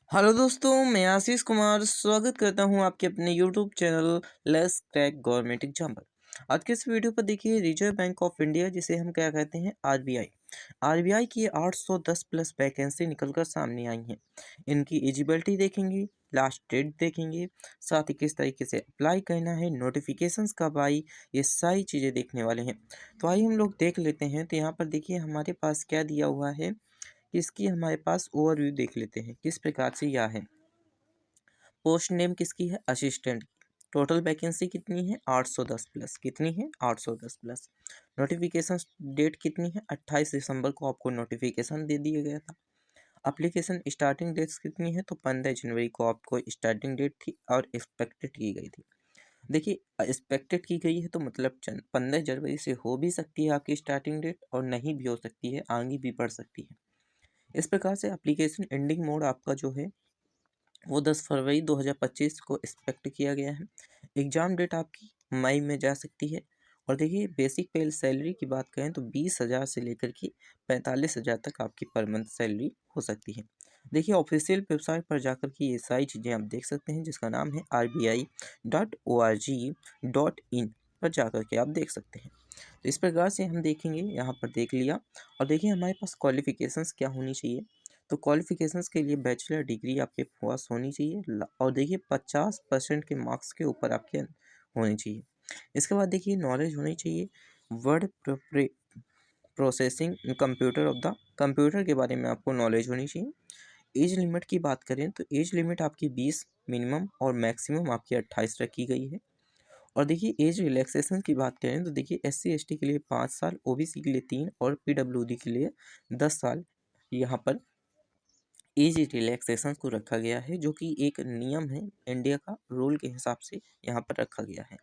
Hello दोस्तों, मैं आशीष कुमार स्वागत करता हूं आपके अपने YouTube channel let's crack government exam पर। आज के इस वीडियो पर देखिए रिजर्व बैंक ऑफ इंडिया, जिसे हम क्या कहते हैं आरबीआई की 810 प्लस वैकेंसी निकलकर सामने आई हैं। इनकी एलिजिबिलिटी देखेंगे, लास्ट डेट देखेंगे, साथ ही किस तरीके से अप्लाई करना है, नोटिफिकेशंस कब आई, ये सारी चीज़ें देखने वाले हैं। तो आइए हम लोग देख लेते हैं। तो यहाँ पर देखिए हमारे पास क्या दिया हुआ है, इसकी हमारे पास ओवरव्यू देख लेते हैं किस प्रकार से यह है। पोस्ट नेम किसकी है? असिस्टेंट। टोटल वैकेंसी कितनी है? 810 प्लस। कितनी है? 810 प्लस। नोटिफिकेशन डेट कितनी है? 28 दिसंबर को आपको नोटिफिकेशन दे दिया गया था। एप्लीकेशन स्टार्टिंग डेट्स कितनी है? तो 15 जनवरी को आपको स्टार्टिंग डेट थी और एक्सपेक्टेड की गई थी। देखिए एक्सपेक्टेड की गई है तो मतलब 15 जनवरी से हो भी सकती है आपकी स्टार्टिंग डेट और नहीं भी हो सकती है, आगे भी बढ़ सकती है। इस प्रकार से एप्लीकेशन एंडिंग मोड आपका जो है वो 10 फरवरी 2025 को एक्सपेक्ट किया गया है। एग्ज़ाम डेट आपकी मई में जा सकती है। और देखिए बेसिक पे सैलरी की बात करें तो 20,000 से लेकर के 45,000 तक आपकी पर मंथ सैलरी हो सकती है। देखिए ऑफिशियल वेबसाइट पर जाकर के ये सारी चीज़ें आप देख सकते हैं, जिसका नाम है RBI.org.in पर जाकर के आप देख सकते हैं। तो इस प्रकार से हम देखेंगे, यहाँ पर देख लिया। और देखिए हमारे पास क्वालिफ़िकेशंस क्या होनी चाहिए। तो क्वालिफ़िकेशंस के लिए बैचलर डिग्री आपके पास होनी चाहिए और देखिए 50% के मार्क्स के ऊपर आपके होनी चाहिए। इसके बाद देखिए नॉलेज होनी चाहिए word processing computer of the computer के बारे में आपको नॉलेज होनी चाहिए। एज लिमिट की बात करें तो एज लिमिट आपकी 20 मिनिमम और मैक्सिमम आपकी 28 रखी गई है। और देखिए एज रिलैक्सेशन की बात करें तो देखिए SC/ST के लिए 5 साल, OBC के लिए 3 और PWD के लिए 10 साल यहाँ पर एज रिलैक्सेशन को रखा गया है, जो कि एक नियम है इंडिया का, रूल के हिसाब से यहाँ पर रखा गया है।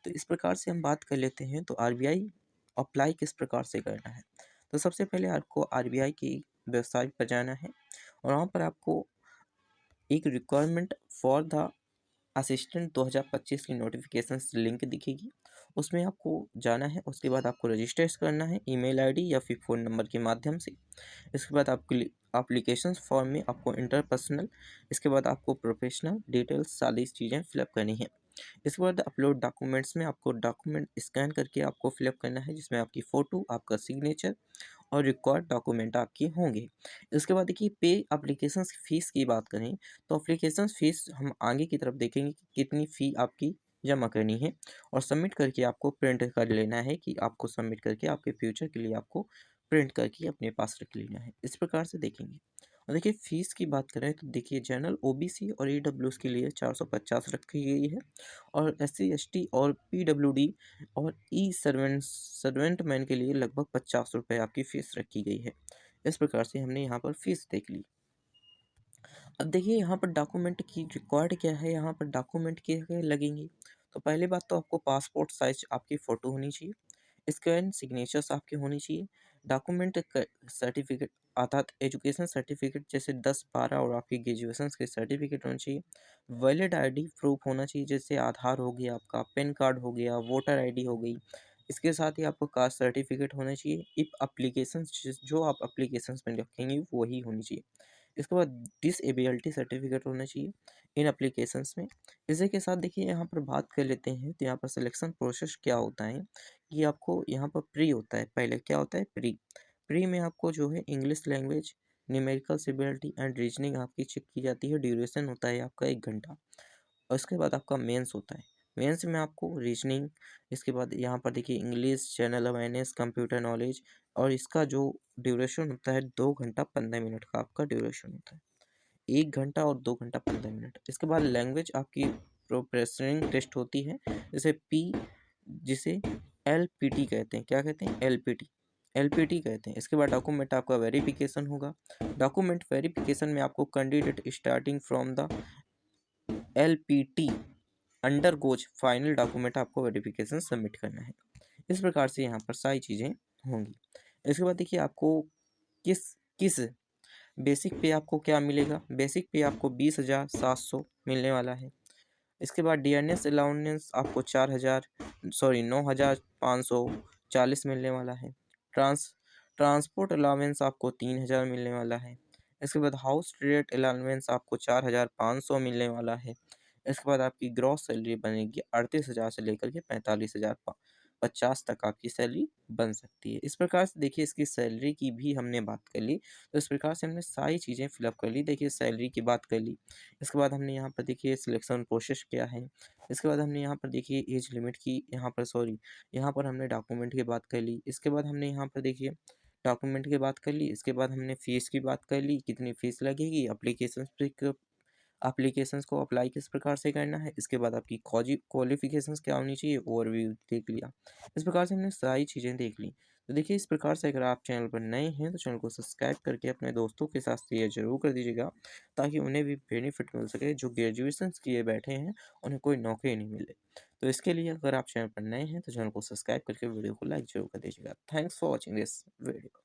तो इस प्रकार से हम बात कर लेते हैं। तो आरबीआई अप्लाई किस प्रकार से करना है। तो सबसे पहले आपको आरबीआई की वेबसाइट पर जाना है और वहाँ पर आपको एक रिक्वायरमेंट फॉर द असिस्टेंट 2025 की नोटिफिकेशन लिंक दिखेगी, उसमें आपको जाना है। उसके बाद आपको रजिस्टर करना है ईमेल आईडी या फिर फ़ोन नंबर के माध्यम से। इसके बाद आपको एप्लीकेशन फॉर्म में आपको इंटरपर्सनल, इसके बाद आपको प्रोफेशनल डिटेल्स सारी चीज़ें फिलअप करनी है। इसके बाद अपलोड डॉक्यूमेंट्स में आपको डॉक्यूमेंट स्कैन करके आपको फिलअप करना है, जिसमें आपकी फ़ोटो, आपका सिग्नेचर और रिकॉर्ड डॉक्यूमेंट आपके होंगे। इसके बाद देखिए पे एप्लीकेशन फ़ीस की बात करें तो एप्लीकेशन फ़ीस हम आगे की तरफ देखेंगे कि कितनी फ़ी आपकी जमा करनी है और सबमिट करके आपको प्रिंट कर लेना है, कि आपको सबमिट करके आपके फ्यूचर के लिए आपको प्रिंट करके अपने पास रख लेना है। इस प्रकार से देखेंगे। और देखिए फ़ीस की बात करें तो देखिए जनरल, OBC और EWS के लिए 450 रखी गई है और SC/ST और PWD और सर्वेंट मैन के लिए लगभग 50 रुपये आपकी फ़ीस रखी गई है। इस प्रकार से हमने यहाँ पर फ़ीस देख ली। अब देखिए यहाँ पर डॉक्यूमेंट की रिक्वायर्ड क्या है, यहाँ पर डॉक्यूमेंट क्या क्या लगेंगे। तो पहली बात तो आपको पासपोर्ट साइज आपकी फ़ोटो होनी चाहिए, स्कैन सिग्नेचर्स आपके होनी चाहिए, डॉक्यूमेंट सर्टिफिकेट अर्थात एजुकेशन सर्टिफिकेट जैसे 10, 12 और आपकी ग्रेजुएशन के सर्टिफिकेट होने चाहिए। वैलिड आईडी प्रूफ होना चाहिए, जैसे आधार हो गया, आपका पैन कार्ड हो गया, वोटर आईडी हो गई। इसके साथ ही आपको कास्ट सर्टिफिकेट होना चाहिए। इफ अप्लीकेशन जो आप अप्लीकेशन में रखेंगे वही होनी चाहिए। इसके बाद डिसेबिलिटी सर्टिफिकेट होना चाहिए इन एप्लीकेशंस में। इसी के साथ देखिए यहाँ पर बात कर लेते हैं। तो यहाँ पर सिलेक्शन प्रोसेस क्या होता है कि आपको यहाँ पर प्री होता है। पहले क्या होता है? प्री में आपको जो है English language, numerical ability and reasoning आपकी चेक की जाती है। ड्यूरेशन होता है आपका 1 घंटा। और इसके बाद आपका मेंस होता है। मेंस में आपको रीजनिंग, इसके बाद यहाँ पर देखिए English, general awareness, computer knowledge, और इसका जो ड्यूरेशन होता है 2 घंटा 15 मिनट का आपका ड्यूरेशन होता है। 1 घंटा और 2 घंटा 15 मिनट। इसके बाद लैंग्वेज आपकी प्रोफेशनल टेस्ट होती है, जिसे LPT कहते हैं। क्या कहते हैं? LPT कहते हैं। इसके बाद डॉक्यूमेंट आपका वेरिफिकेशन होगा। डॉक्यूमेंट वेरिफिकेशन में आपको candidate starting from the LPT under goes final document आपको वेरिफिकेशन सबमिट करना है। इस प्रकार से यहाँ पर सारी चीज़ें होंगी। इसके बाद देखिए आपको किस किस बेसिक पे आपको क्या मिलेगा। बेसिक पे आपको 20,700 मिलने वाला है। इसके बाद डियरनेस अलाउंस आपको 9,540 मिलने वाला है। ट्रांसपोर्ट अलाउंस आपको 3,000 मिलने वाला है। इसके बाद हाउस रेंट अलाउंस आपको 4,500 मिलने वाला है। इसके बाद आपकी ग्रॉस सैलरी बनेगी 38,000 से लेकर के 45,050 तक आपकी सैलरी बन सकती है। इस प्रकार से देखिए इसकी सैलरी की भी हमने बात कर ली, तो इस प्रकार से हमने सारी चीज़ें फिलअप कर ली। देखिए सैलरी की बात कर ली, इसके बाद हमने यहाँ पर देखिए सिलेक्शन प्रोसेस क्या है, इसके बाद हमने यहाँ पर देखिए एज लिमिट की यहाँ पर सॉरी यहाँ पर हमने डॉक्यूमेंट की बात कर ली, इसके बाद हमने यहाँ पर देखिए डॉक्यूमेंट की बात कर ली, इसके बाद हमने फ़ीस की बात कर ली, कितनी फ़ीस लगेगी, एप्लीकेशंस को अप्लाई किस प्रकार से करना है, इसके बाद आपकी क्वालिफ़िकेशंस क्या होनी चाहिए, ओवरव्यू देख लिया। इस प्रकार से हमने सारी चीज़ें देख ली। तो देखिए इस प्रकार से अगर आप चैनल पर नए हैं तो चैनल को सब्सक्राइब करके अपने दोस्तों के साथ शेयर ज़रूर कर दीजिएगा, ताकि उन्हें भी बेनिफिट मिल सके जो ग्रेजुएशंस किए बैठे हैं, उन्हें कोई नौकरी नहीं मिले। तो इसके लिए अगर आप चैनल पर नए हैं तो चैनल को सब्सक्राइब करके वीडियो को लाइक ज़रूर कर दीजिएगा। Thanks for watching this video.